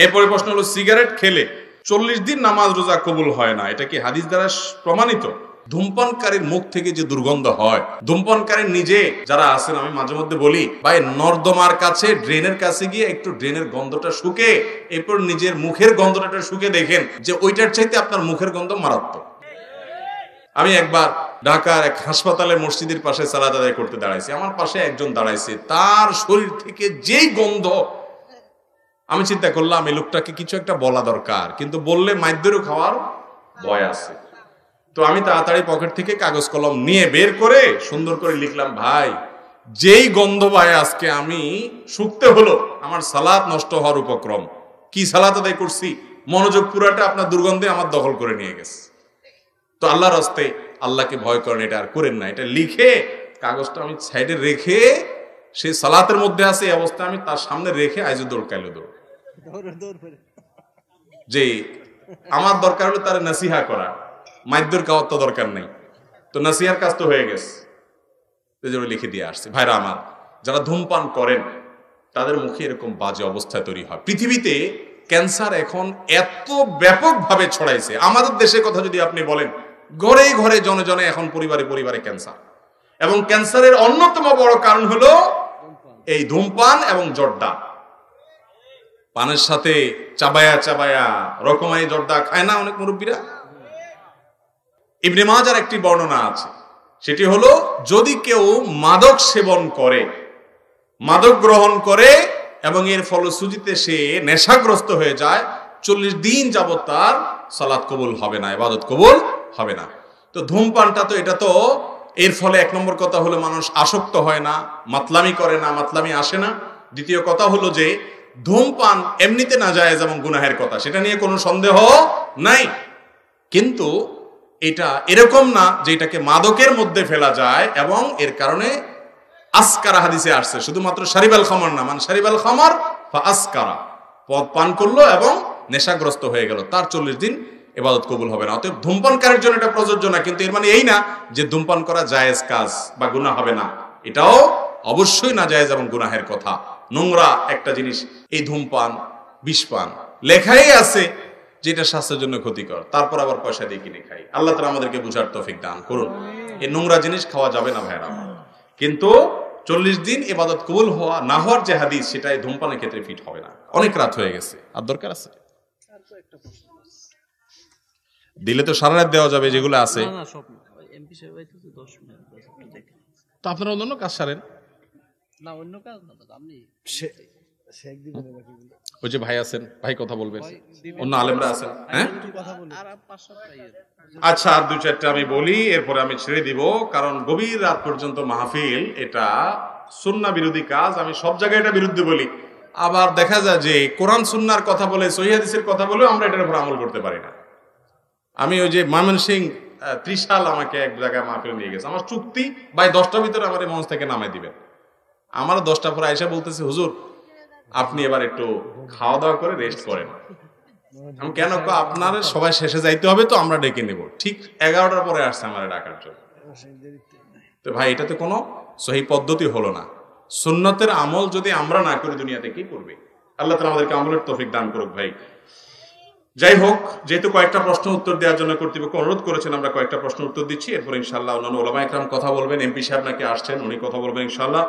এরপরে প্রশ্ন হলো সিগারেট খেলে 40 দিন নামাজ রোজা কবুল হয় না, এটা কি হাদিস দ্বারা প্রমাণিত? ধূমপানকারীর মুখ থেকে যে দুর্গন্ধ হয়, ধূমপানকারী নিজে যারা আছেন, আমি মাঝে মধ্যে বলি ভাই নর্দমার কাছে ড্রেনের কাছে গিয়ে একটু ড্রেনের গন্ধটা শুকে এরপর নিজের মুখের গন্ধটা শুকে দেখেন যে ওইটার চাইতে আপনার মুখের গন্ধ মারাত্মক। আমি একবার ঢাকার এক হাসপাতালে মসজিদের পাশে সালাত আদায় করতে দাঁড়াইছি, আমার পাশে একজন দাঁড়াইছে, তার শরীর থেকে যেই গন্ধ, আমি চিন্তা করলাম এই লোকটাকে কিছু একটা বলা দরকার, কিন্তু বললে মাইদ্যেরও খাওয়ার ভয় আছে। তো আমি তাড়াতাড়ি পকেট থেকে কাগজ কলম নিয়ে বের করে সুন্দর করে লিখলাম, ভাই যেই গন্ধ ভাই আজকে আমি শুকতে হলো, আমার সালাত নষ্ট হওয়ার উপক্রম। কি সালাত আদায় করছি, মনোযোগ পুরাটা আপনার দুর্গন্ধে আমার দখল করে নিয়ে গেছে। তো আল্লাহর রাস্তে আল্লাহকে ভয় করেন, এটা আর করেন না। এটা লিখে কাগজটা আমি সাইডে রেখে, সে সালাতের মধ্যে আছে এই অবস্থা, আমি তার সামনে রেখে আইজো দৌড় কাইলো দৌড়, যে আমার দরকার হলো তার নাসিহা করা, মাইদ্যর খাওয়ার তো দরকার নেই। তো নাসিহার কাজ তো হয়ে গেছে, লিখে দিয়ে আসছে। ভাইরা আমার, যারা ধূমপান করেন তাদের মুখে এরকম বাজে অবস্থায় তৈরি হয়। পৃথিবীতে ক্যান্সার এখন এত ব্যাপকভাবে ছড়াইছে, আমাদের দেশের কথা যদি আপনি বলেন, ঘরে ঘরে জনে জনে এখন পরিবারে পরিবারে ক্যান্সার, এবং ক্যান্সারের অন্যতম বড় কারণ হলো এই ধূমপান এবং জর্দা। পানের সাথে চাবায়া চাবায়া রকমারি জর্দা খায় না অনেক মুরব্বীরা? ইবনে মাজার একটি বর্ণনা আছে, সেটি হলো যদি কেউ মাদক সেবন করে, মাদক গ্রহণ করে এবং এর ফলশ্রুতিতে সে নেশাগ্রস্ত হয়ে যায়, 40 দিন যাবত তার সালাত কবুল হবে না, ইবাদত কবুল হবে না। তো ধূমপানটা তো, এটা তো এর ফলে এক নম্বর কথা হলো মানুষ আসক্ত হয় না, মাতলামি করে না, মাতলামি আসে না। দ্বিতীয় কথা হলো যে ধূমপান এমনিতে নাজায়েজ এবং গুনাহের কথা, সেটা নিয়ে কোনো সন্দেহ নাই, কিন্তু এটা এরকম না যে এটাকে মাদকের মধ্যে ফেলা যায় এবং এর কারণে আসকারা হাদিসে আসছে, শুধুমাত্র শারিবাল খামার না, মানে শারিবাল খামার বা আসকারা, পদ পান করলো এবং নেশাগ্রস্ত হয়ে গেল, তার 40 দিন ইবাদত কবুল হবে না। অতএব ধূমপানকারীর জন্য এটা প্রযোজ্য না, কিন্তু এর মানে এই না যে ধূমপান করা জায়েজ কাজ বা গুনাহ হবে না, এটাও অবশ্যই না জায়েজ এবং গুনাহের কথা। নোংরা একটা জিনিস এই ধূমপান, বিষপান, লেখাই আছে যেটা স্বাস্থ্যের জন্য ক্ষতিকর, তারপর আবার পয়সা দিয়ে কিনে খাই। আল্লাহ তাআলা আমাদেরকে বুঝার তৌফিক দান করুন। এই নোংরা জিনিস খাওয়া যাবে না ভাইরা আমার, কিন্তু 40 দিন ইবাদত কবুল হওয়া না হওয়ার যে হাদিস, সেটা এই ধূমপানের ক্ষেত্রে ফিট হবে না। অনেক রাত হয়ে গেছে, আর দরকার আছে দিলে তো সারা রাত দেওয়া যাবে যেগুলো আছে। তো আপনারা অন্য কাজ সারেন না, অন্য কাজ না, আপনি ওই যে ভাই আছেন, ভাই কথা বলবেন, অন্য আলেমরা আছেন। হ্যাঁ আচ্ছা, আর 2-4টা আমি বলি, এরপরে আমি ছেড়ে দিব, কারণ গভীর রাত পর্যন্ত মাহফিল, এটা সুন্নাহ বিরোধী কাজ। আমি সব জায়গায় এটা বিরুদ্ধে বলি, আবার দেখা যায় যে কোরআন সুন্নাহর কথা বলে, সহিহ হাদিসের কথা বলে আমরা এটার উপর আমল করতে পারি না। আমি ওই যে ময়মনসিংহ ত্রিশাল আমাকে এক জায়গায় মাহফিল নিয়ে গেছে, আমার চুক্তি ভাই 10টার ভিতরে আমার এই মঞ্চ থেকে নামাই দিবেন। আমার 10টা পরে আয়েশা বলতেছে, হুজুর আপনি এবার একটু খাওয়া দাওয়া করে রেস্ট করেন। আমি কেন, আপনার সবাই শেষে যাইতে হবে তো আমরা ডেকে নেব। ঠিক 11টার পরে আসছে আমার ডাকার জন্য। তো ভাই এটাতে কোনো সহি পদ্ধতি হলো না। সুন্নতের আমল যদি আমরা না করি দুনিয়াতে কি করবে? আল্লাহ তাআলা আমাদেরকে আমলের তৌফিক দান করুক। ভাই যাই হোক, যেহেতু কয়েকটা প্রশ্ন উত্তর দেওয়ার জন্য কর্তৃপক্ষ অনুরোধ করেছেন, আমরা কয়েকটা প্রশ্ন উত্তর দিচ্ছি, এরপর ইনশাআল্লাহ অন্যান্য ওলামা একরাম কথা বলবেন। এমপি সাহেব নাকি আসছেন, উনি কথা বলবেন ইনশাআল্লাহ।